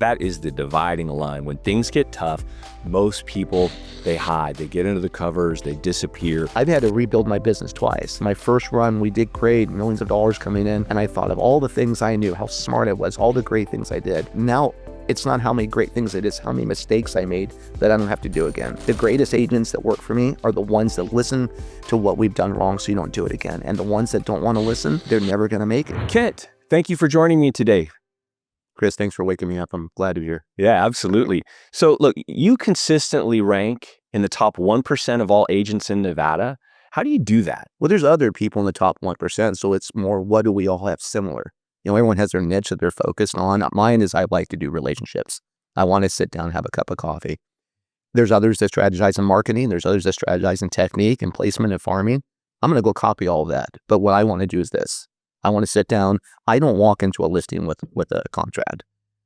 That is the dividing line. When things get tough, most people, they hide, they get into the covers, they disappear. I've had to rebuild my business twice. My first run, we did great, millions of dollars coming in, and I thought of all the things I knew, how smart I was, all the great things I did. Now, it's not how many great things it is, how many mistakes I made that I don't have to do again. The greatest agents that work for me are the ones that listen to what we've done wrong so you don't do it again. And the ones that don't want to listen, they're never going to make it. Kent, thank you for joining me today. Chris, thanks for waking me up. I'm glad to be here. Yeah, absolutely. So look, you consistently rank in the top 1% of all agents in Nevada. How do you do that? Well, there's other people in the top 1%, so it's more, what do we all have similar? Everyone has their niche that they're focused on. Mine is I like to do relationships. I want to sit down and have a cup of coffee. There's others that strategize in marketing. There's others that strategize in technique and placement and farming. I'm going to go copy all of that. But what I want to do is this. I want to sit down. I don't walk into a listing with a contract.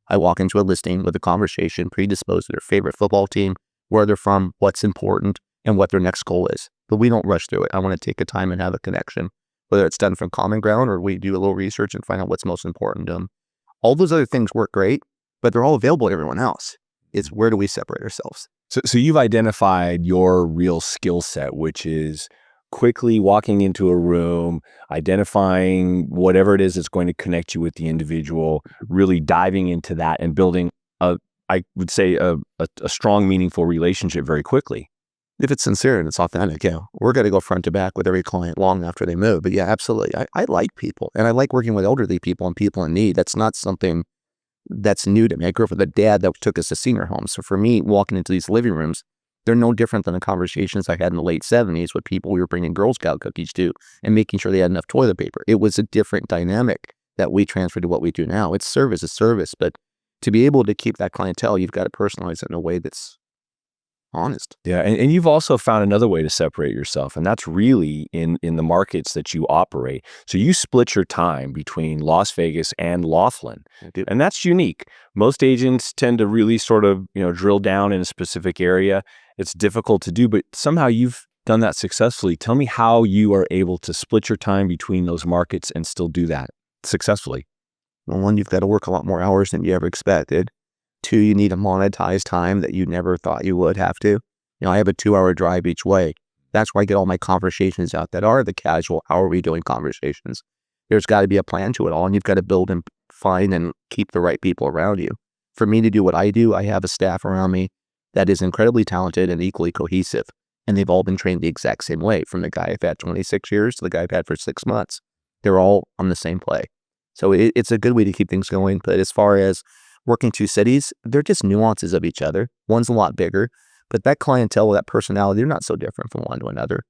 I walk into a listing with a conversation predisposed to their favorite football team, where they're from, what's important, and what their next goal is. But we don't rush through it. I want to take a time and have a connection, whether it's done from common ground or we do a little research and find out what's most important to them. All those other things work great, but they're all available to everyone else. It's where do we separate ourselves? So you've identified your real skill set, which is quickly walking into a room, identifying whatever it is that's going to connect you with the individual, really diving into that and building I would say a strong, meaningful relationship very quickly. If it's sincere and it's authentic, yeah, we're going to go front to back with every client long after they move. But yeah, absolutely. I like people, and I like working with elderly people and people in need. That's not something that's new to me. I grew up with a dad that took us to senior homes. So for me, walking into these living rooms, they're no different than the conversations I had in the late 70s with people we were bringing Girl Scout cookies to and making sure they had enough toilet paper. It was a different dynamic that we transferred to what we do now. It's service is service, but to be able to keep that clientele, you've got to personalize it in a way that's honest. Yeah, and you've also found another way to separate yourself, and that's really in the markets that you operate. So you split your time between Las Vegas and Laughlin, and that's unique. Most agents tend to really sort of drill down in a specific area. It's difficult to do, but somehow you've done that successfully. Tell me how you are able to split your time between those markets and still do that successfully. Well, one, you've got to work a lot more hours than you ever expected. Two, you need to monetize time that you never thought you would have to. I have a 2-hour drive each way. That's where I get all my conversations out that are the casual, how are we doing conversations. There's got to be a plan to it all, and you've got to build and find and keep the right people around you. For me to do what I do, I have a staff around me that is incredibly talented and equally cohesive. And they've all been trained the exact same way, from the guy I've had 26 years to the guy I've had for 6 months. They're all on the same play. So it's a good way to keep things going. But as far as working two cities, they're just nuances of each other. One's a lot bigger, but that clientele, that personality, they're not so different from one to another.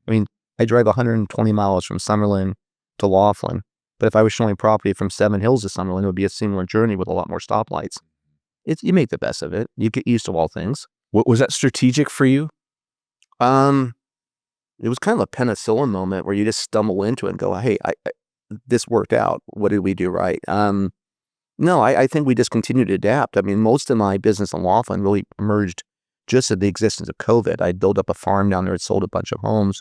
I mean, I drive 120 miles from Summerlin to Laughlin, but if I was showing property from Seven Hills to Summerlin, it would be a similar journey with a lot more stoplights. You make the best of it. You get used to all things. What was that strategic for you? It was kind of a penicillin moment where you just stumble into it and go, hey, this worked out. What did we do right? No, I think we just continue to adapt. I mean, most of my business in Laughlin really emerged just at the existence of COVID. I built up a farm down there and sold a bunch of homes.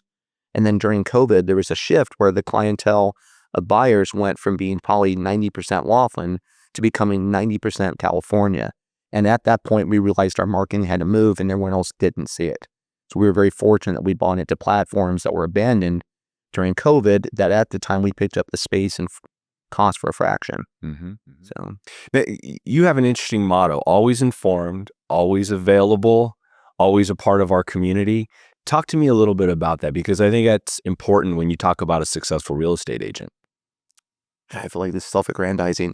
And then during COVID, there was a shift where the clientele of buyers went from being probably 90% Laughlin to becoming 90% California. And at that point, we realized our marketing had to move and everyone else didn't see it. So we were very fortunate that we bought into platforms that were abandoned during COVID that at the time we picked up the space and cost for a fraction. Mm-hmm. So now, you have an interesting motto: always informed, always available, always a part of our community. Talk to me a little bit about that, because I think that's important when you talk about a successful real estate agent. I feel like this is self-aggrandizing.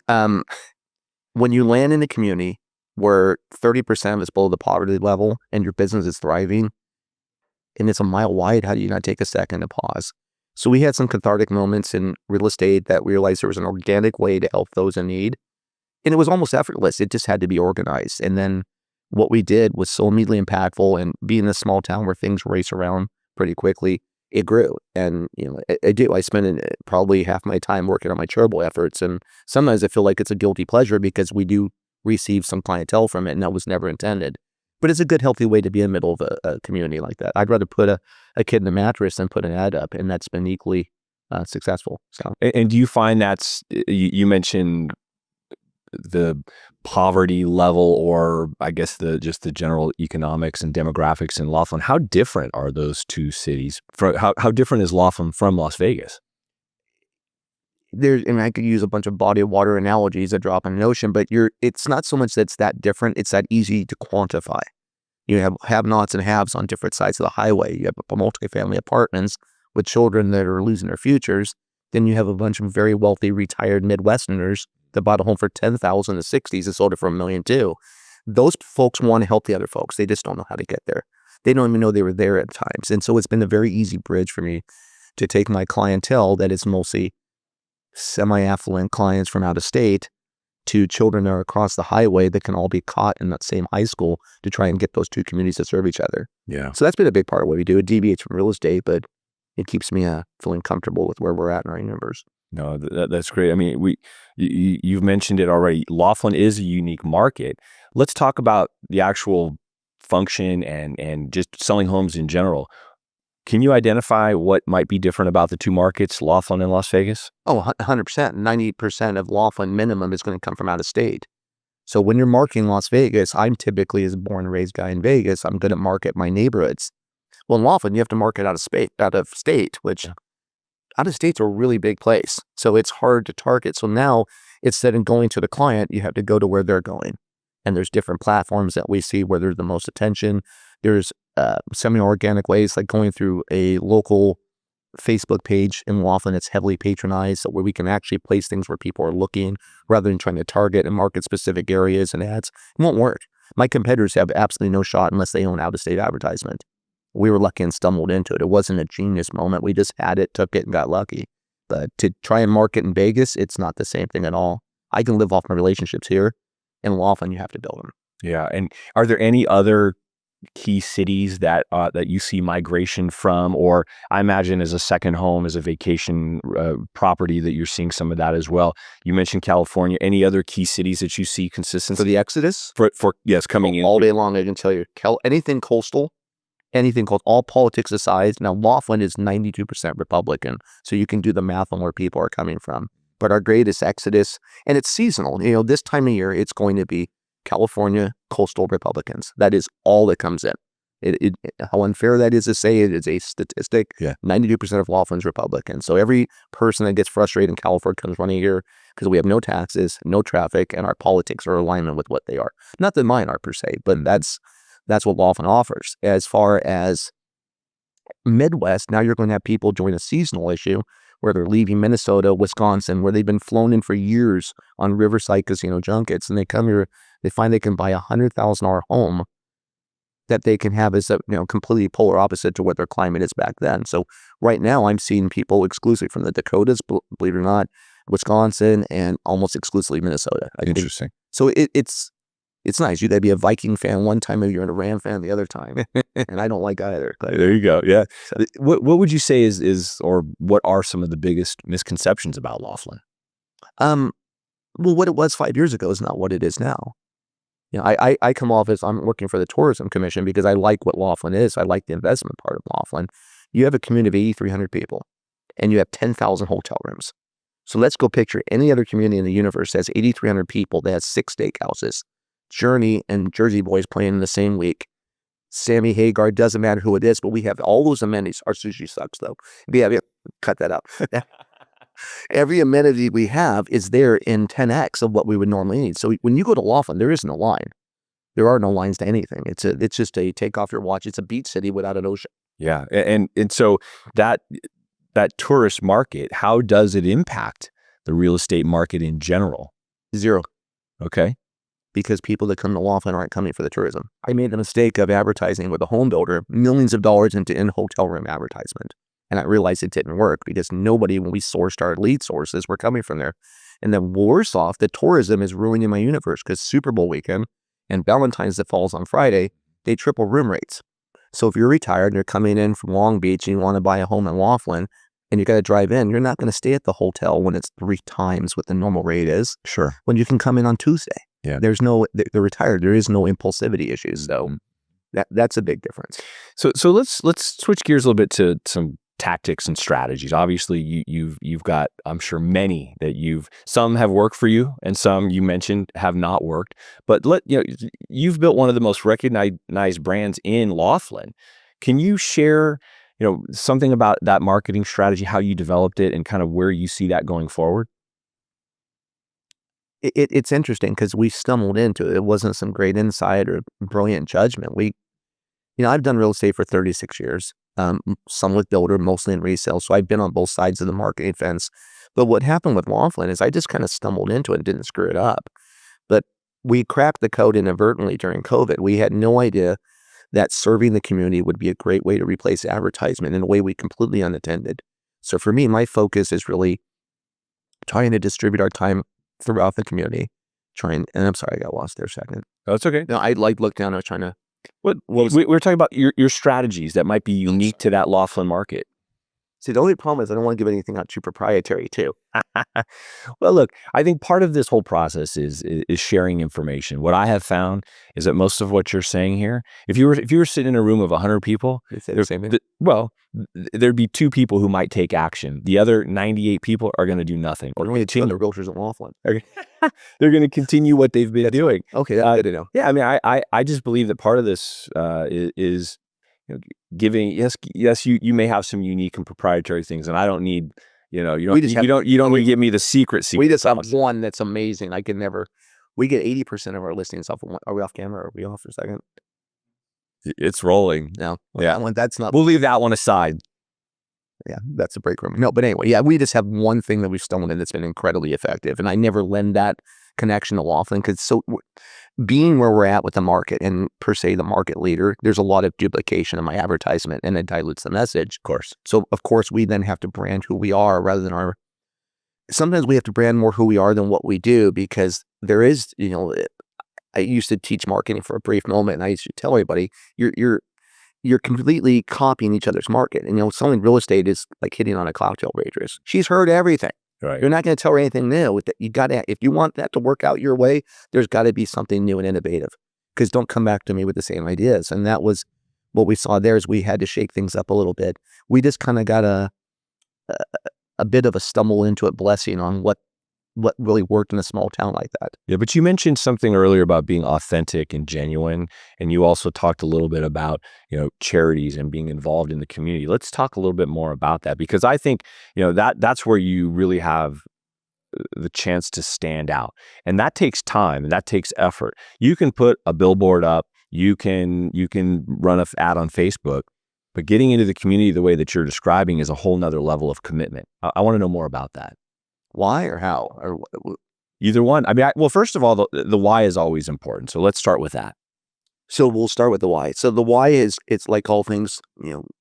When you land in a community where 30% of it's below the poverty level and your business is thriving and it's a mile wide, how do you not take a second to pause? So we had some cathartic moments in real estate that we realized there was an organic way to help those in need. And it was almost effortless. It just had to be organized. And then what we did was so immediately impactful, and being in a small town where things race around pretty quickly, it grew. And I do. I spend probably half my time working on my charitable efforts. And sometimes I feel like it's a guilty pleasure because we do receive some clientele from it, and that was never intended. But it's a good, healthy way to be in the middle of a community like that. I'd rather put a kid in a mattress than put an ad up, and that's been equally successful. So, and do you find you mentioned the poverty level, or I guess just the general economics and demographics in Laughlin, how different are those two cities? How different is Laughlin from Las Vegas? I could use a bunch of body of water analogies, a drop in an ocean, but it's not so much that's that different, it's that easy to quantify. You have have-nots and haves on different sides of the highway. You have multifamily apartments with children that are losing their futures. Then you have a bunch of very wealthy retired Midwesterners that bought a home for $10,000 in the 60s and sold it for $1 million too. Those folks want to help the other folks. They just don't know how to get there. They don't even know they were there at times. And so it's been a very easy bridge for me to take my clientele that is mostly semi-affluent clients from out of state to children that are across the highway that can all be caught in that same high school to try and get those two communities to serve each other. Yeah. So that's been a big part of what we do. It deviates from real estate, but it keeps me feeling comfortable with where we're at in our universe. No, that's great. I mean, you've mentioned it already. Laughlin is a unique market. Let's talk about the actual function and just selling homes in general. Can you identify what might be different about the two markets, Laughlin and Las Vegas? Oh, 100%. 90% of Laughlin minimum is going to come from out of state. So when you're marketing Las Vegas, I'm typically, as a born and raised guy in Vegas, I'm going to market my neighborhoods. Well, in Laughlin, you have to market out of state, which out of state's a really big place. So it's hard to target. So now, instead of going to the client, you have to go to where they're going. And there's different platforms that we see where there's the most attention. There's semi-organic ways like going through a local Facebook page in Laughlin that's heavily patronized, so where we can actually place things where people are looking rather than trying to target and market specific areas and ads. It won't work. My competitors have absolutely no shot unless they own out-of-state advertisement. We were lucky and stumbled into it. It wasn't a genius moment. We just had it, took it, and got lucky. But to try and market in Vegas, it's not the same thing at all. I can live off my relationships here. In Laughlin, you have to build them. Yeah. And are there any other key cities that you see migration from, or I imagine as a second home, as a vacation property, that you're seeing some of that as well? You mentioned California. Any other key cities that you see consistent For the exodus? For yes, coming in all day long, I can tell you. Anything coastal, anything called, all politics aside. Now, Laughlin is 92% Republican, so you can do the math on where people are coming from. But our greatest exodus, and it's seasonal. This time of year, it's going to be California coastal Republicans. That is all that comes in. How unfair that is to say, it is a statistic. Yeah. 92% of Laughlin's Republican. So every person that gets frustrated in California comes running here because we have no taxes, no traffic, and our politics are alignment with what they are. Not that mine are per se, but that's what Laughlin offers. As far as Midwest, now you're going to have people join a seasonal issue where they're leaving Minnesota, Wisconsin, where they've been flown in for years on Riverside casino junkets, and they come here, they find they can buy $100,000 home that they can have as a completely polar opposite to what their climate is back then. So right now, I'm seeing people exclusively from the Dakotas, believe it or not, Wisconsin, and almost exclusively Minnesota. Interesting. So it's nice. You gotta be a Viking fan one time, maybe you're a Ram fan the other time, and I don't like either. There you go. Yeah. So, what would you say is or what are some of the biggest misconceptions about Laughlin? Well, what it was 5 years ago is not what it is now. I come off as I'm working for the Tourism Commission because I like what Laughlin is. I like the investment part of Laughlin. You have a community of 8,300 people, and you have 10,000 hotel rooms. So let's go picture any other community in the universe that has 8,300 people that has 6 steakhouses. Journey and Jersey Boys playing in the same week. Sammy Hagar, doesn't matter who it is, but we have all those amenities. Our sushi sucks though. Yeah, cut that out. Every amenity we have is there in 10x of what we would normally need. So when you go to Laughlin, there is no line. There are no lines to anything. It's just a take off your watch. It's a beach city without an ocean. Yeah, and so that tourist market, how does it impact the real estate market in general? Zero. Okay. Because people that come to Laughlin aren't coming for the tourism. I made the mistake of advertising with a home builder, millions of dollars into in-hotel room advertisement. And I realized it didn't work because nobody, when we sourced our lead sources, were coming from there. And then worse off, the tourism is ruining my universe because Super Bowl weekend and Valentine's that falls on Friday, they triple room rates. So if you're retired and you're coming in from Long Beach and you want to buy a home in Laughlin and you got to drive in, you're not going to stay at the hotel when it's 3 times what the normal rate is. Sure. When you can come in on Tuesday. Yeah. They're retired. There is no impulsivity issues, though. That's a big difference. So let's switch gears a little bit to some tactics and strategies. Obviously, you've got, I'm sure, many that some have worked for you, and some you mentioned have not worked. But you've built one of the most recognized brands in Laughlin. Can you share, something about that marketing strategy, how you developed it, and kind of where you see that going forward? It's interesting because we stumbled into it. It wasn't some great insight or brilliant judgment. I've done real estate for 36 years, some with builder, mostly in resale. So I've been on both sides of the marketing fence. But what happened with Laughlin is I just kind of stumbled into it and didn't screw it up. But we cracked the code inadvertently during COVID. We had no idea that serving the community would be a great way to replace advertisement in a way we completely unattended. So for me, my focus is really trying to distribute our time throughout the community. And I'm sorry, I got lost there a second. Oh, it's okay. No, I looked down. I was trying to. We're talking about your strategies that might be unique to that Laughlin market. See, the only problem is I don't want to give anything out too proprietary too. Well, look, I think part of this whole process is sharing information. What I have found is that most of what you're saying here, if you were sitting in a room of 100 people, there'd be 2 people who might take action. The other 98 people are going to do nothing. Or only 2 realtors in Laughlin. They're going to continue what they've been doing. Okay, that's good to know. Yeah, I mean, I just believe that part of this is giving. Yes, you may have some unique and proprietary things, and I don't need. You don't need to give me the secret. We just have one that's amazing. We get 80% of our listings off. Are we off camera? Or are we off for a second? It's rolling. No. Yeah. That's not. We'll leave that one aside. Yeah, that's a break room. No, but anyway, yeah, we just have one thing that we've stumbled in that's been incredibly effective. And I never lend that connection to Laughlin because being where we're at with the market and per se the market leader, there's a lot of duplication in my advertisement and it dilutes the message. Of course. So of course we then have to brand who we are rather than sometimes we have to brand more who we are than what we do because there is, I used to teach marketing for a brief moment and I used to tell everybody, you're completely copying each other's market. And selling real estate is like hitting on a cocktail waitress. She's heard everything. Right. You're not going to tell her anything new. If you want that to work out your way, there's got to be something new and innovative. Because don't come back to me with the same ideas. And that was what we saw there is we had to shake things up a little bit. We just kind of got a bit of a stumble into it blessing on what really worked in a small town like that. Yeah, but you mentioned something earlier about being authentic and genuine, and you also talked a little bit about, charities and being involved in the community. Let's talk a little bit more about that because I think, that's where you really have the chance to stand out. And that takes time and that takes effort. You can put a billboard up, you can run an ad on Facebook, but getting into the community the way that you're describing is a whole nother level of commitment. I want to know more about that. Why or how? Or either one. I mean, first of all, the why is always important. So let's start with that. So we'll start with the why. So the why is, it's like all things,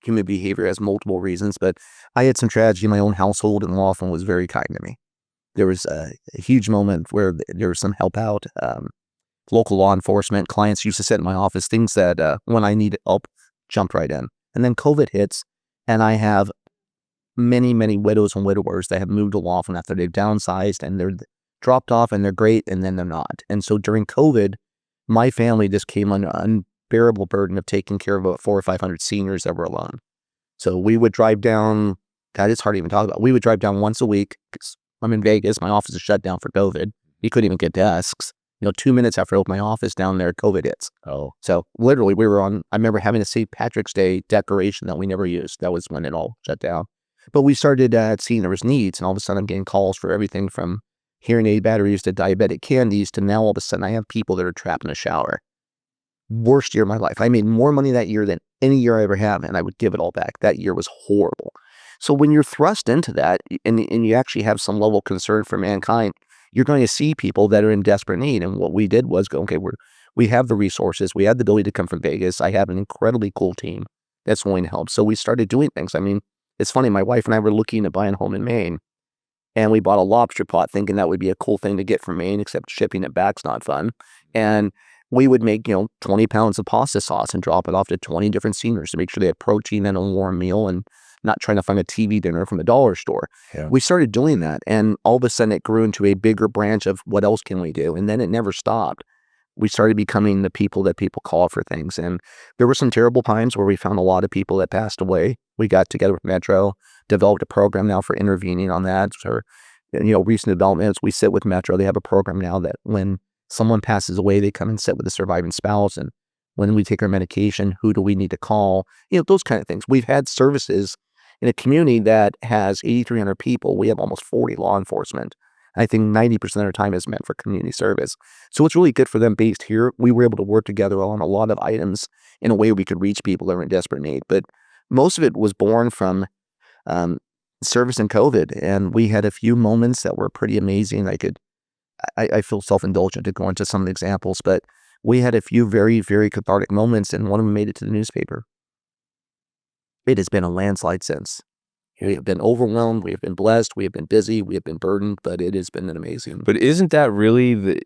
human behavior has multiple reasons, but I had some tragedy in my own household and Laughlin was very kind to me. There was a huge moment where there was some help out, local law enforcement, clients used to sit in my office, things that when I needed help, jumped right in. And then COVID hits and I have many, many widows and widowers that have moved to Laughlin after they've downsized and they're dropped off and they're great and then they're not. And so during COVID, my family just came under an unbearable burden of taking care of about 400 or 500 seniors that were alone. So we would drive down, God, it's hard to even talk about. We would drive down once a week because I'm in Vegas. My office is shut down for COVID. You couldn't even get desks. 2 minutes after I opened my office down there, COVID hits. Oh. So literally I remember having a St. Patrick's Day decoration that we never used. That was when it all shut down. But we started seeing there was needs, and all of a sudden I'm getting calls for everything from hearing aid batteries to diabetic candies to now all of a sudden I have people that are trapped in a shower. Worst year of my life. I made more money that year than any year I ever have, and I would give it all back. That year was horrible. So when you're thrust into that, and you actually have some level of concern for mankind, you're going to see people that are in desperate need. And what we did was go, okay, we have the resources. We have the ability to come from Vegas. I have an incredibly cool team that's going to help. So we started doing things. I mean, it's funny, my wife and I were looking at buying a home in Maine, and we bought a lobster pot thinking that would be a cool thing to get from Maine, except shipping it back's not fun. And we would make, 20 pounds of pasta sauce and drop it off to 20 different seniors to make sure they had protein and a warm meal and not trying to find a TV dinner from the dollar store. Yeah. We started doing that, and all of a sudden it grew into a bigger branch of what else can we do? And then it never stopped. we started becoming the people that people call for things. And there were some terrible times where we found a lot of people that passed away. We got together with Metro, developed a program now for intervening on that. Or, recent developments, we sit with Metro. They have a program now that when someone passes away, they come and sit with the surviving spouse. And when we take our medication, who do we need to call? Those kind of things. We've had services in a community that has 8,300 people. We have almost 40 law enforcement. I think 90% of our time is meant for community service. So it's really good for them based here. We were able to work together on a lot of items in a way we could reach people that are in desperate need. But most of it was born from service and COVID. And we had a few moments that were pretty amazing. I feel self-indulgent to go into some of the examples, but we had a few very, very cathartic moments, and one of them made it to the newspaper. It has been a landslide since. We have been overwhelmed. We have been blessed. We have been busy. We have been burdened, but it has been an amazing. But isn't that really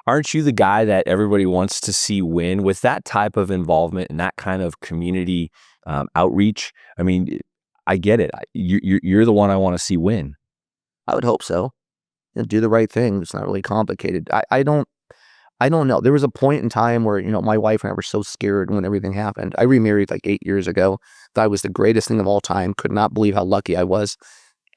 aren't you the guy that everybody wants to see win with that type of involvement and that kind of community outreach? I mean, I get it. You're the one I want to see win. I would hope so. Do the right thing. It's not really complicated. I don't know. There was a point in time where, my wife and I were so scared when everything happened. I remarried like 8 years ago. Thought it was the greatest thing of all time. Could not believe how lucky I was.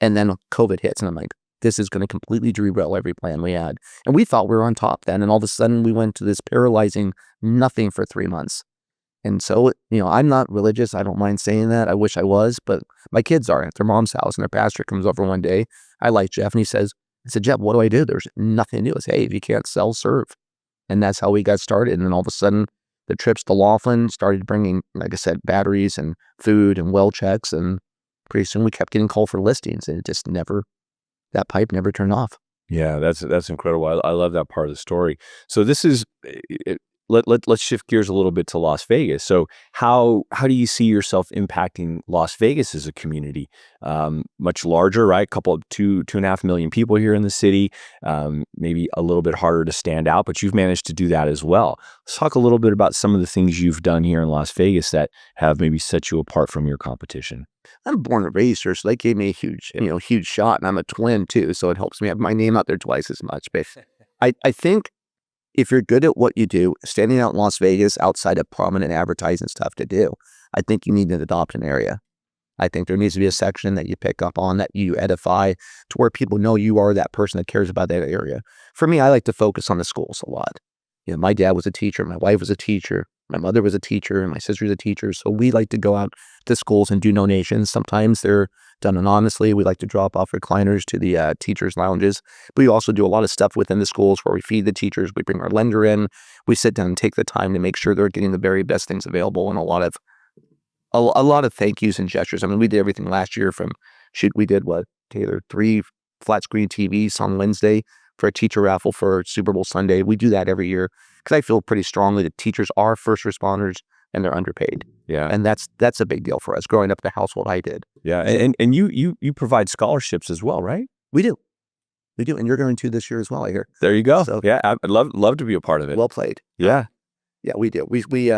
And then COVID hits and I'm like, this is going to completely derail every plan we had. And we thought we were on top then. And all of a sudden we went to this paralyzing nothing for 3 months. And so, I'm not religious. I don't mind saying that. I wish I was, but my kids are at their mom's house and their pastor comes over one day. I like Jeff and I said, Jeff, what do I do? There's nothing to do. I say, hey, if you can't sell, serve. And that's how we got started. And then all of a sudden, the trips to Laughlin started bringing, like I said, batteries and food and well checks. And pretty soon we kept getting called for listings. And it just that pipe never turned off. Yeah, that's incredible. I love that part of the story. So this is, let's shift gears a little bit to Las Vegas. So how do you see yourself impacting Las Vegas as a community? Much larger, right? Two and a half million people here in the city. Maybe a little bit harder to stand out, but you've managed to do that as well. Let's talk a little bit about some of the things you've done here in Las Vegas that have maybe set you apart from your competition. I'm born and raised here, so they gave me a huge shot, and I'm a twin too, so it helps me have my name out there twice as much. But I think if you're good at what you do, standing out in Las Vegas outside of prominent advertising is tough to do. I think you need to adopt an area. I think there needs to be a section that you pick up on, that you edify, to where people know you are that person that cares about that area. For me, I like to focus on the schools a lot. My dad was a teacher, my wife was a teacher, my mother was a teacher, and my sister's a teacher. So we like to go out to schools and do donations. Sometimes they're done anonymously. We like to drop off recliners to the teachers' lounges. But we also do a lot of stuff within the schools where we feed the teachers. We bring our lender in. We sit down and take the time to make sure they're getting the very best things available, and a lot of thank yous and gestures. I mean, we did everything last year we did what, Taylor, 3 flat screen TVs on Wednesday for a teacher raffle for Super Bowl Sunday. We do that every year because I feel pretty strongly that teachers are first responders and they're underpaid. Yeah. And that's a big deal for us growing up in the household I did. Yeah. And you provide scholarships as well, right? We do. And you're going to this year as well, I hear. There you go. So, yeah. I'd love to be a part of it. Well played. Yeah. Yeah, we do. We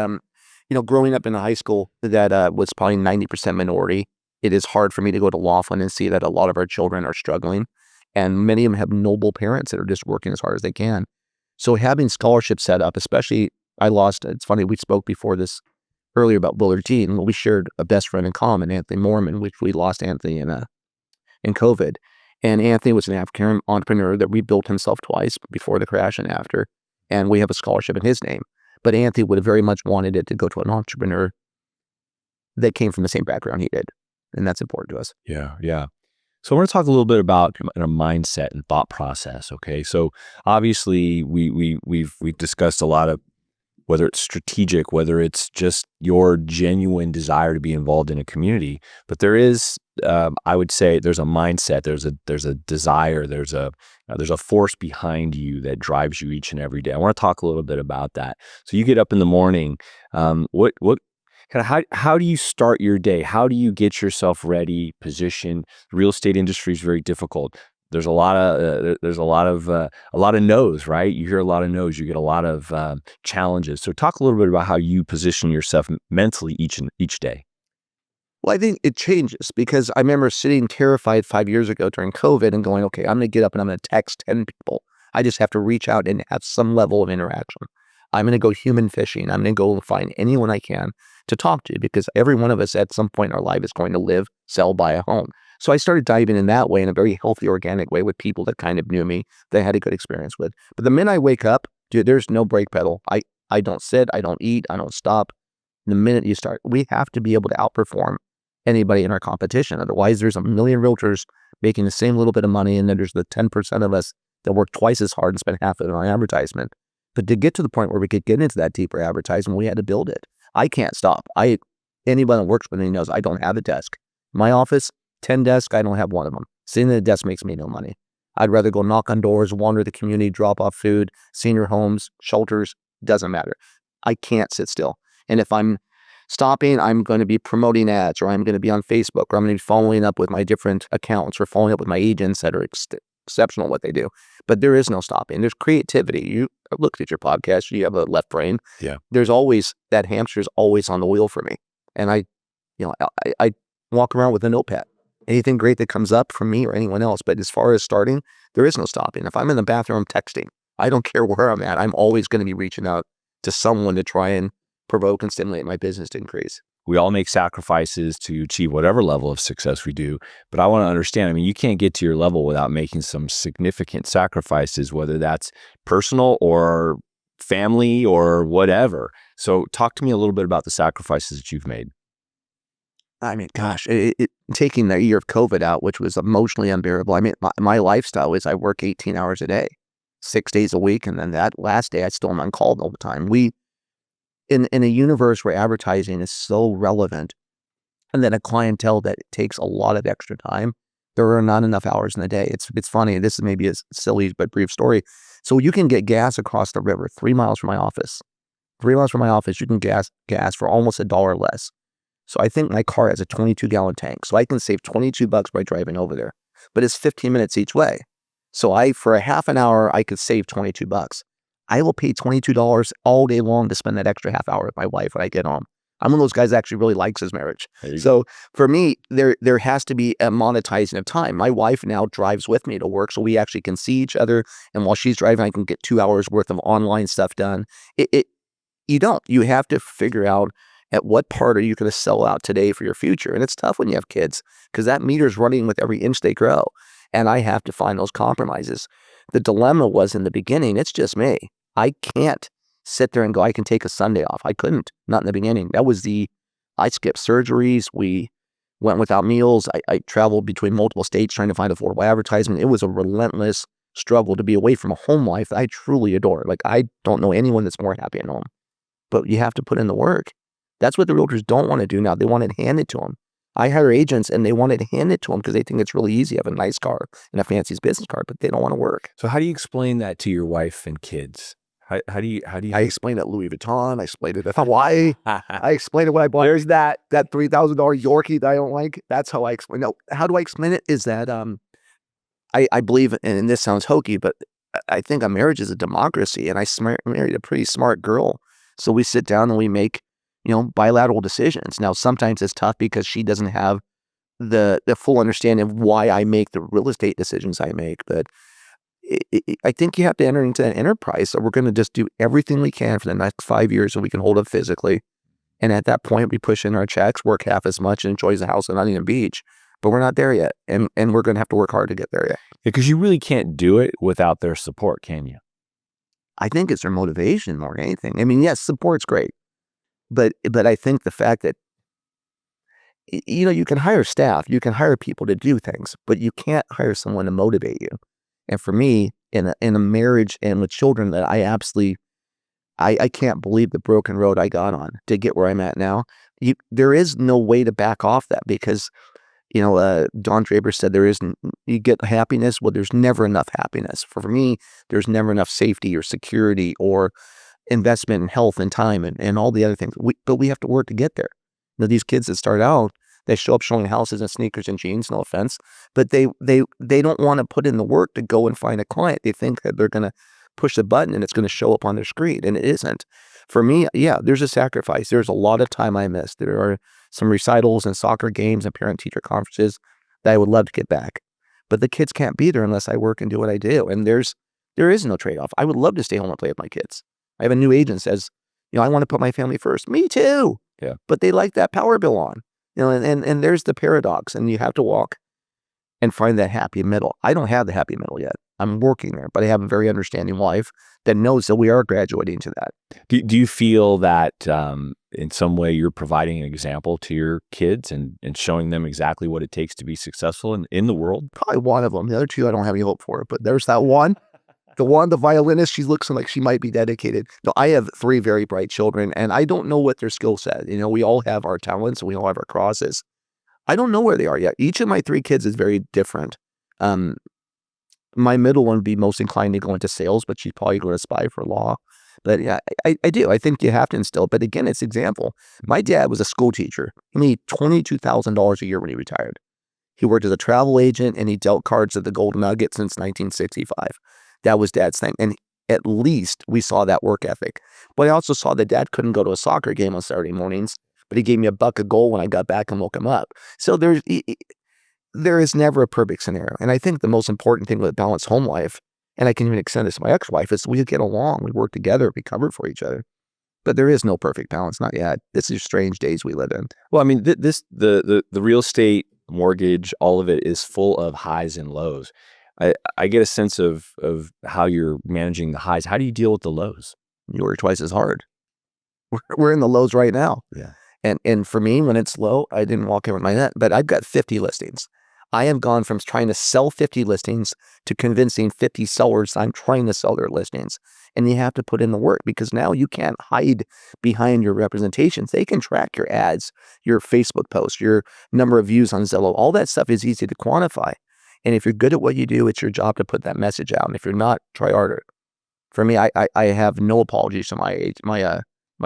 growing up in a high school that was probably 90% minority, it is hard for me to go to Laughlin and see that a lot of our children are struggling. And many of them have noble parents that are just working as hard as they can. So having scholarships set up, especially, it's funny, we spoke before this earlier about Willard Dean. We shared a best friend in common, Anthony Mormon, which we lost Anthony in COVID. And Anthony was an African entrepreneur that rebuilt himself twice, before the crash and after. And we have a scholarship in his name. But Anthony would have very much wanted it to go to an entrepreneur that came from the same background he did. And that's important to us. Yeah, yeah. So I want to talk a little bit about a mindset and thought process. Okay, so obviously we've discussed a lot of whether it's strategic, whether it's just your genuine desire to be involved in a community, but there is, I would say, there's a mindset, there's a desire, there's a force behind you that drives you each and every day. I want to talk a little bit about that. So you get up in the morning, what kind of how do you start your day? How do you get yourself ready, positioned? The real estate industry is very difficult. There's a lot of no's, right? You hear a lot of no's. You get a lot of challenges. So talk a little bit about how you position yourself mentally each day. Well, I think it changes because I remember sitting terrified 5 years ago during COVID and going, okay, I'm going to get up and I'm going to text 10 people. I just have to reach out and have some level of interaction. I'm going to go human fishing. I'm going to go find anyone I can to talk to, because every one of us at some point in our life is going to live, sell, buy a home. So I started diving in that way, in a very healthy, organic way, with people that kind of knew me, that I had a good experience with. But the minute I wake up, dude, there's no brake pedal. I don't sit, I don't eat, I don't stop. The minute you start, we have to be able to outperform anybody in our competition. Otherwise, there's a million realtors making the same little bit of money, and then there's the 10% of us that work twice as hard and spend half of it on advertisement. But to get to the point where we could get into that deeper advertisement, we had to build it. I can't stop. Anybody that works with me knows I don't have a desk. My office, 10 desks, I don't have one of them. Sitting at a desk makes me no money. I'd rather go knock on doors, wander the community, drop off food, senior homes, shelters, doesn't matter. I can't sit still. And if I'm stopping, I'm going to be promoting ads, or I'm going to be on Facebook, or I'm going to be following up with my different accounts, or following up with my agents that are exceptional at what they do. But there is no stopping. There's creativity. You looked at your podcast, you have a left brain. Yeah. There's always, that hamster's always on the wheel for me. And I walk around with a notepad. Anything great that comes up from me or anyone else. But as far as starting, there is no stopping. If I'm in the bathroom, I'm texting. I don't care where I'm at. I'm always going to be reaching out to someone to try and provoke and stimulate my business to increase. We all make sacrifices to achieve whatever level of success we do. But I want to understand, I mean, you can't get to your level without making some significant sacrifices, whether that's personal or family or whatever. So talk to me a little bit about the sacrifices that you've made. I mean, gosh, taking the year of COVID out, which was emotionally unbearable. I mean, my lifestyle is I work 18 hours a day, 6 days a week. And then that last day, I still am on call all the time. In a universe where advertising is so relevant, and then a clientele that takes a lot of extra time, there are not enough hours in the day. It's funny. This is maybe a silly but brief story. So you can get gas across the river 3 miles from my office. 3 miles from my office, you can gas for almost $1 less. So I think my car has a 22-gallon tank. So I can save $22 by driving over there. But it's 15 minutes each way. So for a half an hour, I could save $22. I will pay $22 all day long to spend that extra half hour with my wife when I get home. I'm one of those guys that actually really likes his marriage. So for me, there has to be a monetizing of time. My wife now drives with me to work, so we actually can see each other. And while she's driving, I can get 2 hours worth of online stuff done. You have to figure out at what part are you going to sell out today for your future. And it's tough when you have kids, because that meter's running with every inch they grow. And I have to find those compromises. The dilemma was, in the beginning, it's just me. I can't sit there and go, I can take a Sunday off. I couldn't, not in the beginning. I skipped surgeries. We went without meals. I traveled between multiple states trying to find affordable advertisement. It was a relentless struggle to be away from a home life that I truly adore. Like, I don't know anyone that's more happy at home. But you have to put in the work. That's what the realtors don't want to do now. They want it handed to them. I hire agents and they want it handed to them because they think it's really easy. Have a nice car and a fancy business card, but they don't want to work. So how do you explain that to your wife and kids? How do you? I explained it at Louis Vuitton. I explained it at Hawaii. I explained it when I bought. There's that $3,000 Yorkie that I don't like. That's how I explain. No, how do I explain it? Is that I believe, and this sounds hokey, but I think a marriage is a democracy, and I married a pretty smart girl. So we sit down and we make bilateral decisions. Now sometimes it's tough because she doesn't have the full understanding of why I make the real estate decisions I make, but I think you have to enter into that enterprise. So we're going to just do everything we can for the next 5 years so we can hold it physically. And at that point, we push in our checks, work half as much, and enjoy the house on Huntington Beach. But we're not there yet. And we're going to have to work hard to get there yet. Because you really can't do it without their support, can you? I think it's their motivation more than anything. I mean, yes, support's great. But I think the fact that, you can hire staff, you can hire people to do things, but you can't hire someone to motivate you. And for me, in a marriage and with children, that I can't believe the broken road I got on to get where I'm at now. There is no way to back off that, because, Don Draper said you get happiness. Well, there's never enough happiness. For me, there's never enough safety or security or investment in health and time and all the other things. But we have to work to get there. These kids that start out, they show up showing houses in sneakers and jeans, no offense, but they don't want to put in the work to go and find a client. They think that they're going to push the button and it's going to show up on their screen, and it isn't. For me, yeah, there's a sacrifice. There's a lot of time I missed. There are some recitals and soccer games and parent-teacher conferences that I would love to get back. But the kids can't be there unless I work and do what I do. And there is no trade-off. I would love to stay home and play with my kids. I have a new agent says, I want to put my family first. Me too. Yeah. But they like that power bill on, and there's the paradox, and you have to walk and find that happy middle. I don't have the happy middle yet. I'm working there, but I have a very understanding wife that knows that we are graduating to that. Do you feel that in some way you're providing an example to your kids and showing them exactly what it takes to be successful in the world? Probably one of them. The other two, I don't have any hope for, but there's that one. The violinist, she looks like she might be dedicated. No, I have 3 very bright children, and I don't know what their skill set. We all have our talents, and we all have our crosses. I don't know where they are yet. Each of my 3 kids is very different. My middle one would be most inclined to go into sales, but she's probably going to aspire for law. But yeah, I do. I think you have to instill. But again, it's example. My dad was a school teacher. He made $22,000 a year when he retired. He worked as a travel agent, and he dealt cards at the Golden Nugget since 1965. That was Dad's thing. And at least we saw that work ethic. But I also saw that Dad couldn't go to a soccer game on Saturday mornings, but he gave me $1 a goal when I got back and woke him up. So there is never a perfect scenario. And I think the most important thing with balanced home life, and I can even extend this to my ex-wife, is we get along, we work together, we cover for each other. But there is no perfect balance, not yet. This is strange days we live in. Well, I mean, the real estate, mortgage, all of it is full of highs and lows. I get a sense of how you're managing the highs. How do you deal with the lows? You work twice as hard. We're in the lows right now. Yeah. And for me, when it's low, I didn't walk in with my net, but I've got 50 listings. I have gone from trying to sell 50 listings to convincing 50 sellers I'm trying to sell their listings. And you have to put in the work, because now you can't hide behind your representations. They can track your ads, your Facebook posts, your number of views on Zillow. All that stuff is easy to quantify. And if you're good at what you do, it's your job to put that message out. And if you're not, try harder. For me, I have no apologies to my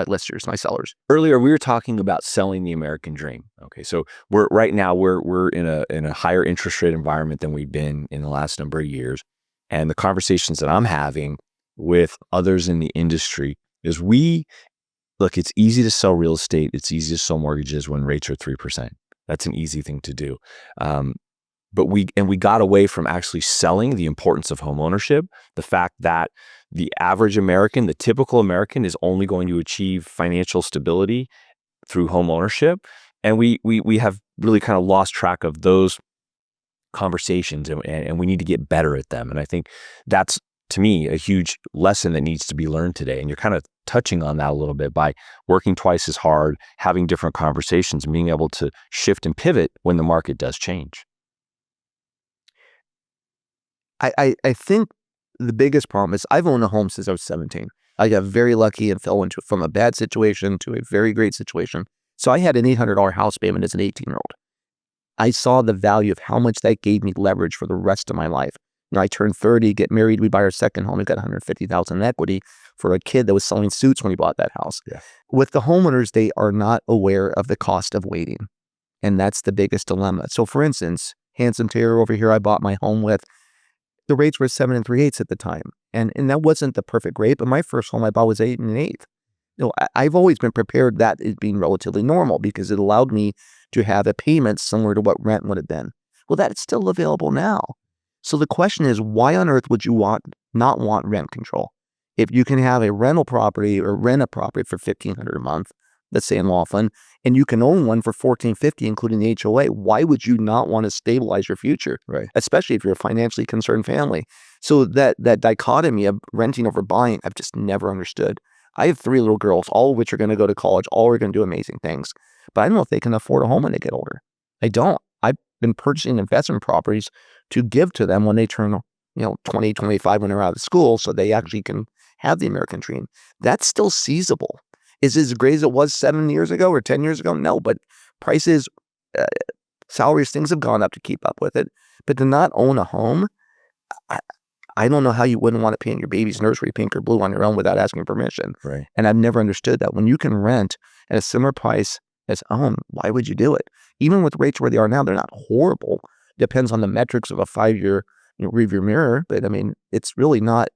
listers, my sellers. Earlier, we were talking about selling the American dream. Okay, so right now we're in a higher interest rate environment than we've been in the last number of years, and the conversations that I'm having with others in the industry is look. It's easy to sell real estate. It's easy to sell mortgages when rates are 3%. That's an easy thing to do. But we got away from actually selling the importance of home ownership, the fact that the average American, the typical American, is only going to achieve financial stability through home ownership. And we have really kind of lost track of those conversations, and we need to get better at them. And I think that's, to me, a huge lesson that needs to be learned today. And you're kind of touching on that a little bit by working twice as hard, having different conversations, and being able to shift and pivot when the market does change. I think the biggest problem is I've owned a home since I was 17. I got very lucky and fell from a bad situation to a very great situation. So I had an $800 house payment as an 18-year-old. I saw the value of how much that gave me leverage for the rest of my life. I turned 30, get married, we buy our second home. We got $150,000 in equity for a kid that was selling suits when he bought that house. Yeah. With the homeowners, they are not aware of the cost of waiting. And that's the biggest dilemma. So for instance, Handsome Taylor over here, I bought my home with, the rates were 7 3/8 at the time. And that wasn't the perfect rate, but my first home I bought was 8 1/8. I've always been prepared that as being relatively normal, because it allowed me to have a payment similar to what rent would have been. Well, that's still available now. So the question is, why on earth would you not want rent control? If you can have a rental property or rent a property for $1,500 a month, let's say in Laughlin, and you can own one for $1,450, including the HOA, why would you not want to stabilize your future? Right. Especially if you're a financially concerned family. So that dichotomy of renting over buying, I've just never understood. I have 3 little girls, all of which are going to go to college, all are going to do amazing things. But I don't know if they can afford a home when they get older. I don't. I've been purchasing investment properties to give to them when they turn 20, 25, when they're out of school, so they actually can have the American dream. That's still seizable. Is it as great as it was 7 years ago or 10 years ago? No, but prices, salaries, things have gone up to keep up with it. But to not own a home, I don't know how you wouldn't want to paint your baby's nursery pink or blue on your own without asking permission. Right. And I've never understood that. When you can rent at a similar price as own, why would you do it? Even with rates where they are now, they're not horrible. Depends on the metrics of a 5-year rearview mirror. But I mean, it's really not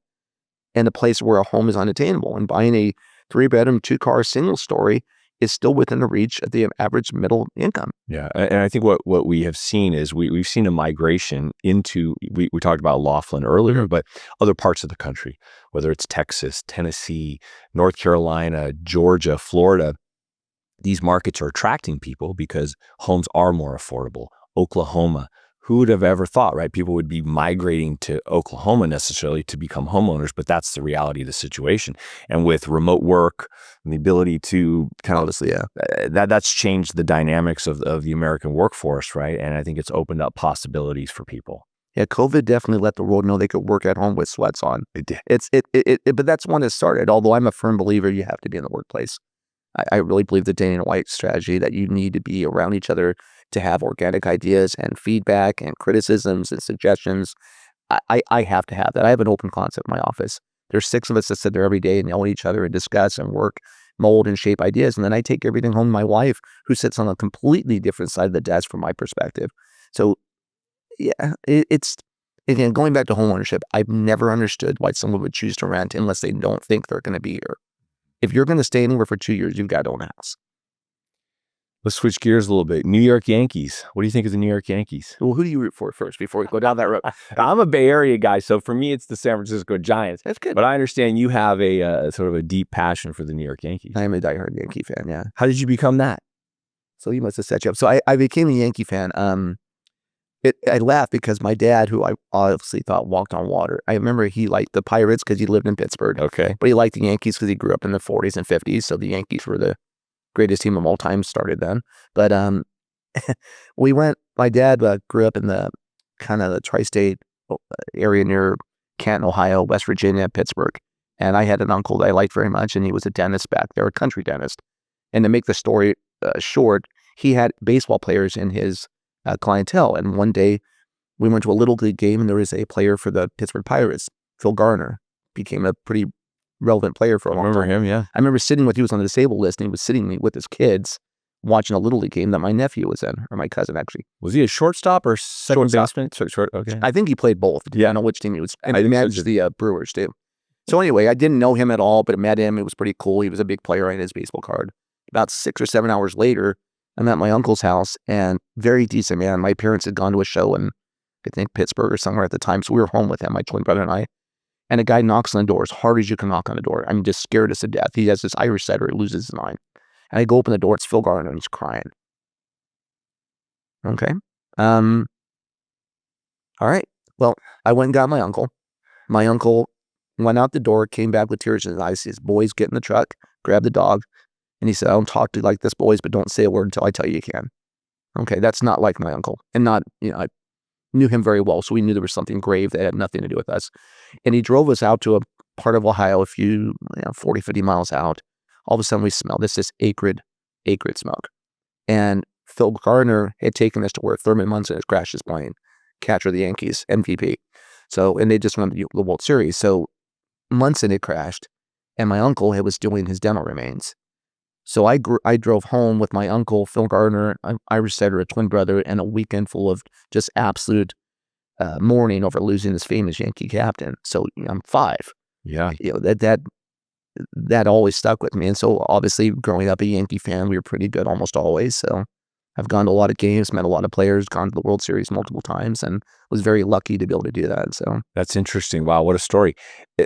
in a place where a home is unattainable. And buying a 3-bedroom, 2-car single story is still within the reach of the average middle income. Yeah, and I think what we have seen is we've seen a migration into, we talked about Laughlin earlier, but other parts of the country, whether it's Texas, Tennessee, North Carolina, Georgia, Florida. These markets are attracting people because homes are more affordable. Oklahoma, who would have ever thought, right? People would be migrating to Oklahoma necessarily to become homeowners, but that's the reality of the situation. And with remote work and the ability to kind of, Honestly, yeah. that's changed the dynamics of the American workforce, right? And I think it's opened up possibilities for people. Yeah, COVID definitely let the world know they could work at home with sweats on. It did. But that's when it started. Although I'm a firm believer you have to be in the workplace. I really believe the Dana White strategy that you need to be around each other to have organic ideas and feedback and criticisms and suggestions. I have to have that. I have an open concept in my office. There's 6 of us that sit there every day and yell at each other and discuss and work, mold and shape ideas. And then I take everything home to my wife, who sits on a completely different side of the desk from my perspective. So yeah, it's, again, going back to homeownership, I've never understood why someone would choose to rent unless they don't think they're going to be here. If you're going to stay anywhere for 2 years, you've got to own a house. Let's switch gears a little bit. New York Yankees. What do you think of the New York Yankees? Well, who do you root for first before we go down that road? I'm a Bay Area guy, so for me, it's the San Francisco Giants. That's good. But I understand you have a sort of a deep passion for the New York Yankees. I am a diehard Yankee fan, yeah. How did you become that? So he must have set you up. So I became a Yankee fan. I laughed because my dad, who I obviously thought walked on water, I remember he liked the Pirates because he lived in Pittsburgh. Okay. But he liked the Yankees because he grew up in the 40s and 50s. So the Yankees were the greatest team of all time, started then. But my dad grew up in the kind of the tri-state area near Canton, Ohio, West Virginia, Pittsburgh. And I had an uncle that I liked very much, and he was a dentist back there, a country dentist. And to make the story short, he had baseball players in his clientele. And one day we went to a little league game, and there was a player for the Pittsburgh Pirates, Phil Garner, became a pretty relevant player for a long time. Remember him, yeah. I remember he was on the disabled list, and he was sitting with his kids watching a little league game that my nephew was in, or my cousin actually. Was he a shortstop or second baseman? Short, okay. I think he played both. Yeah. I don't know which team he was. And I he think so, managed the Brewers too. So anyway, I didn't know him at all, but I met him. It was pretty cool. He was a big player. I had his baseball card. About 6 or 7 hours later, I'm at my uncle's house, and very decent man. My parents had gone to a show in, I think, Pittsburgh or somewhere at the time. So we were home with him, my twin brother and I. And a guy knocks on the door as hard as you can knock on the door. I'm just scared us to death. He has this Irish setter. He loses his mind. And I go open the door. It's Phil Garner, and he's crying. Okay. All right. Well, I went and got my uncle. My uncle went out the door, came back with tears in his eyes. His boys get in the truck, grab the dog, and he said, "I don't talk to you like this, boys, but don't say a word until I tell you can." Okay, that's not like my uncle. And not, I knew him very well, so we knew there was something grave that had nothing to do with us. And he drove us out to a part of Ohio, a few, 40, 50 miles out. All of a sudden we smelled this acrid smoke. And Phil Garner had taken us to where Thurman Munson has crashed his plane, catcher of the Yankees, MVP. So, and they just won the World Series. So Munson had crashed, and my uncle was doing his dental remains. So I drove home with my uncle, Phil Garner, an Irish setter, a twin brother, and a weekend full of just absolute mourning over losing this famous Yankee captain. So I'm 5. Yeah. That always stuck with me. And so obviously growing up a Yankee fan, we were pretty good almost always. So I've gone to a lot of games, met a lot of players, gone to the World Series multiple times, and was very lucky to be able to do that. So that's interesting. Wow, what a story.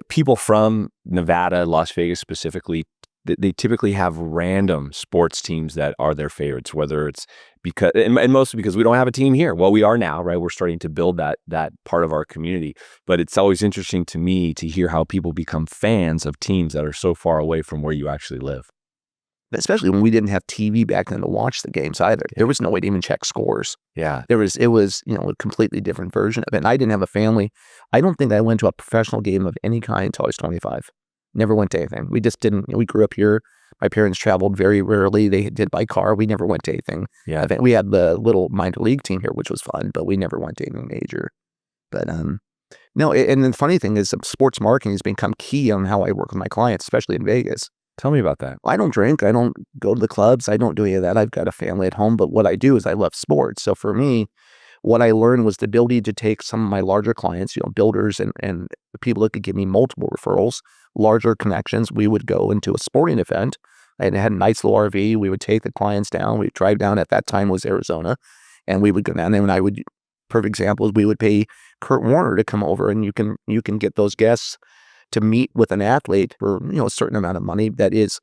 People from Nevada, Las Vegas specifically, they typically have random sports teams that are their favorites, whether it's because, and mostly because we don't have a team here. Well, we are now, right? We're starting to build that part of our community. But it's always interesting to me to hear how people become fans of teams that are so far away from where you actually live. Especially when we didn't have TV back then to watch the games either. There was no way to even check scores. Yeah. It was, a completely different version of it. And I didn't have a family. I don't think I went to a professional game of any kind until I was 25. Never went to anything. We just didn't, we grew up here. My parents traveled very rarely. They did by car. We never went to anything. Yeah. We had the little minor league team here, which was fun, but we never went to anything major. But no, and the funny thing is sports marketing has become key on how I work with my clients, especially in Vegas. Tell me about that. I don't drink. I don't go to the clubs. I don't do any of that. I've got a family at home. But what I do is I love sports. So for me, what I learned was the ability to take some of my larger clients, builders and people that could give me multiple referrals, larger connections. We would go into a sporting event, I had a nice little RV. We would take the clients down. We'd drive down. At that time was Arizona, and we would go down there. And I would, perfect example is we would pay Kurt Warner to come over, and you can get those guests to meet with an athlete for a certain amount of money that is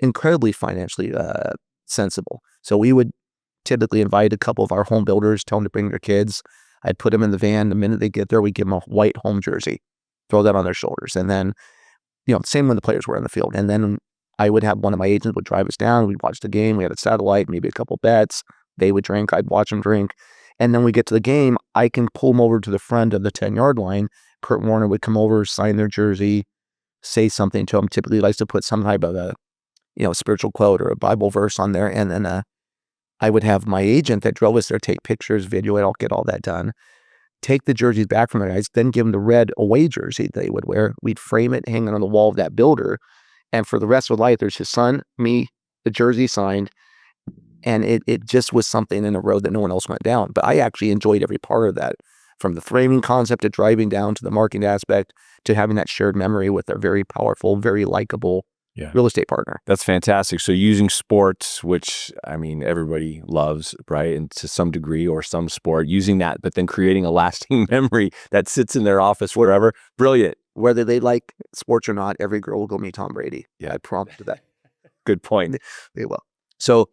incredibly financially sensible. So we would typically invite a couple of our home builders, tell them to bring their kids. I'd put them in the van. The minute they get there, we give them a white home jersey, throw that on their shoulders, and then same when the players were on the field. And then I would have one of my agents would drive us down. We'd watch the game. We had a satellite, maybe a couple bets. They would drink. I'd watch them drink. And then we get to the game. I can pull them over to the front of the 10-yard line. Kurt Warner would come over, sign their jersey, say something to them. Typically likes to put some type of a spiritual quote or a Bible verse on there. And then I would have my agent that drove us there take pictures, video it, I'll get all that done. Take the jerseys back from the guys, then give them the red away jersey they would wear. We'd frame it, hang it on the wall of that builder. And for the rest of life, there's his son, me, the jersey signed. And it just was something in a road that no one else went down. But I actually enjoyed every part of that, from the framing concept to driving down to the marketing aspect to having that shared memory with a very powerful, very likable real estate partner. That's fantastic. So using sports, which everybody loves, right? And to some degree or some sport, using that, but then creating a lasting memory that sits in their office forever. Brilliant. Whether they like sports or not, every girl will go meet Tom Brady. Yeah. I promise you that. Good point. They will. So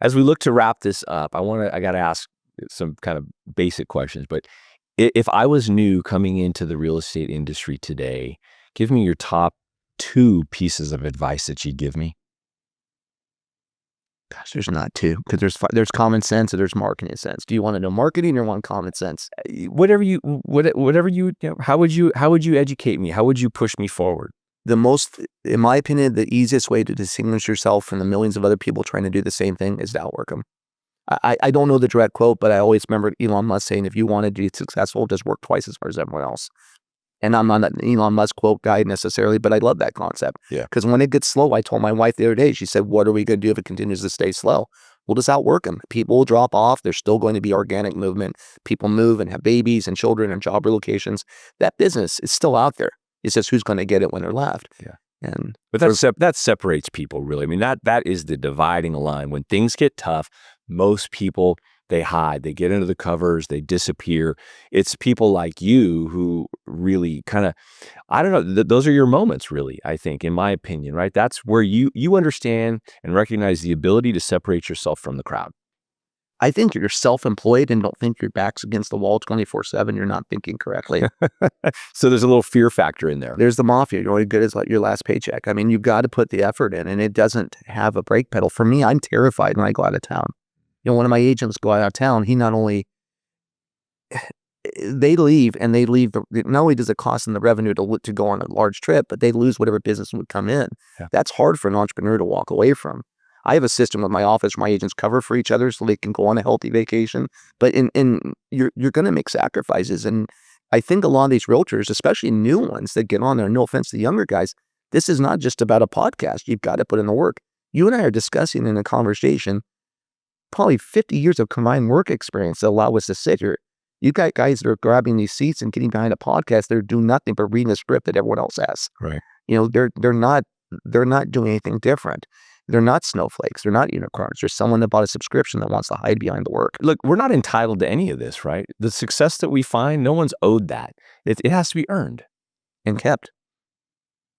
as we look to wrap this up, I got to ask some kind of basic questions, but if I was new coming into the real estate industry today, give me your top 2 pieces of advice that you'd give me. Gosh, there's not 2, because there's common sense and there's marketing sense. Do you want to know marketing or want common sense? Whatever you how would you educate me? How would you push me forward? The most, in my opinion, the easiest way to distinguish yourself from the millions of other people trying to do the same thing is to outwork them. I don't know the direct quote, but I always remember Elon Musk saying, if you want to be successful, just work twice as hard as everyone else. And I'm not an Elon Musk quote guy necessarily, but I love that concept. Yeah. Because when it gets slow, I told my wife the other day, she said, what are we going to do if it continues to stay slow? We'll just outwork them. People will drop off. There's still going to be organic movement. People move and have babies and children and job relocations. That business is still out there. It's just who's going to get it when they're left. Yeah. But that separates people, really. That is the dividing line. When things get tough, most people, they hide, they get into the covers, they disappear. It's people like you who really kind of, I don't know, those are your moments, really, I think, in my opinion, right? That's where you understand and recognize the ability to separate yourself from the crowd. I think you're self-employed and don't think your back's against the wall 24/7. You're not thinking correctly. So there's a little fear factor in there. There's the mafia. You're only good as your last paycheck. You've got to put the effort in, and it doesn't have a brake pedal. For me, I'm terrified when I go out of town. One of my agents go out of town. He not only, they leave, and they leave, not only does it cost them the revenue to go on a large trip, but they lose whatever business would come in. Yeah. That's hard for an entrepreneur to walk away from. I have a system with my office where my agents cover for each other so they can go on a healthy vacation. But you're going to make sacrifices. And I think a lot of these realtors, especially new ones that get on there, no offense to the younger guys, this is not just about a podcast. You've got to put in the work. You and I are discussing in a conversation probably 50 years of combined work experience that allow us to sit here. You got guys that are grabbing these seats and getting behind a podcast. They're doing nothing but reading a script that everyone else has. Right. They're not doing anything different. They're not snowflakes. They're not unicorns. They're someone that bought a subscription that wants to hide behind the work. Look, we're not entitled to any of this, right? The success that we find, no one's owed that. It has to be earned. And kept.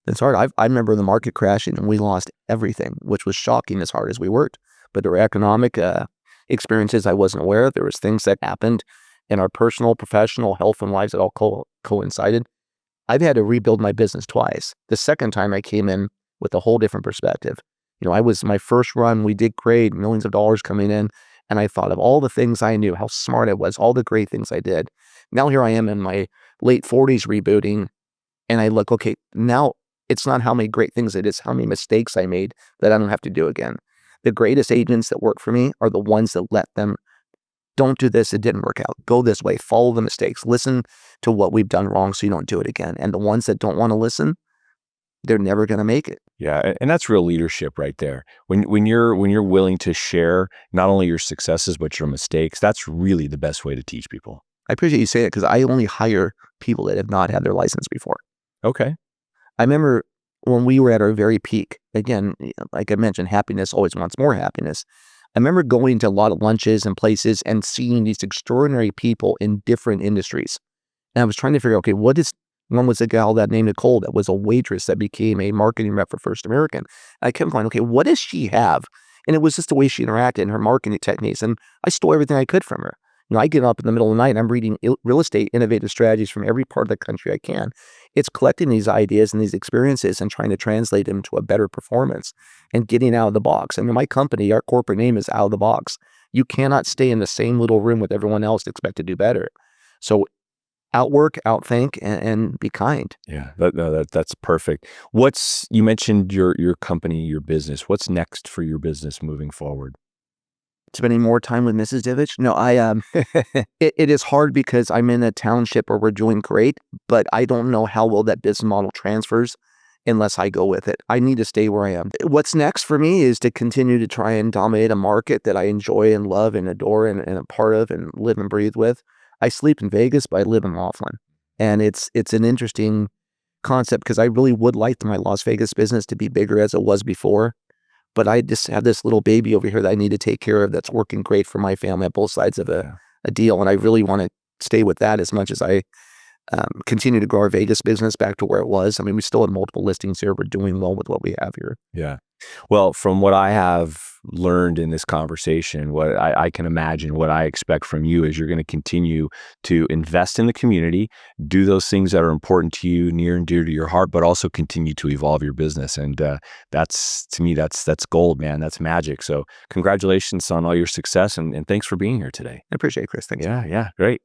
It's hard. I remember the market crashing and we lost everything, which was shocking as hard as we worked. But there were economic experiences I wasn't aware of. There was things that happened in our personal, professional, health, and lives that all coincided. I've had to rebuild my business twice. The second time I came in with a whole different perspective. I was my first run, we did great, millions of dollars coming in. And I thought of all the things I knew, how smart I was, all the great things I did. Now here I am in my late 40s rebooting. And I look, okay, now it's not how many great things it is, how many mistakes I made that I don't have to do again. The greatest agents that work for me are the ones that let them, don't do this, it didn't work out. Go this way, follow the mistakes, listen to what we've done wrong so you don't do it again. And the ones that don't want to listen, they're never going to make it. Yeah, and that's real leadership right there. When you're willing to share not only your successes but your mistakes, that's really the best way to teach people. I appreciate you saying it because I only hire people that have not had their license before. Okay. I remember when we were at our very peak, again, like I mentioned, happiness always wants more happiness. I remember going to a lot of lunches and places and seeing these extraordinary people in different industries. And I was trying to figure out, okay, one was a gal that named Nicole that was a waitress that became a marketing rep for First American. I kept going, okay, what does she have? And it was just the way she interacted and her marketing techniques. And I stole everything I could from her. I get up in the middle of the night and I'm reading real estate innovative strategies from every part of the country I can. It's collecting these ideas and these experiences and trying to translate them to a better performance and getting out of the box. I mean, my company, our corporate name is Out of the Box. You cannot stay in the same little room with everyone else and expect to do better. So outwork, outthink, and be kind. Yeah, that's perfect. You mentioned your company, your business. What's next for your business moving forward? Spending more time with Mrs. Divich? No, it is hard because I'm in a township where we're doing great, but I don't know how well that business model transfers unless I go with it. I need to stay where I am. What's next for me is to continue to try and dominate a market that I enjoy and love and adore and a part of and live and breathe with. I sleep in Vegas, but I live in Laughlin. And it's an interesting concept because I really would like my Las Vegas business to be bigger as it was before. But I just have this little baby over here that I need to take care of that's working great for my family at both sides of a deal. And I really want to stay with that as much as I continue to grow our Vegas business back to where it was. I mean, we still have multiple listings here. We're doing well with what we have here. Yeah. Well, from what I have learned in this conversation, what I can imagine, what I expect from you is you're going to continue to invest in the community, do those things that are important to you, near and dear to your heart, but also continue to evolve your business. And to me, that's gold, man. That's magic. So congratulations on all your success and thanks for being here today. I appreciate it, Chris. Thanks. Yeah, great.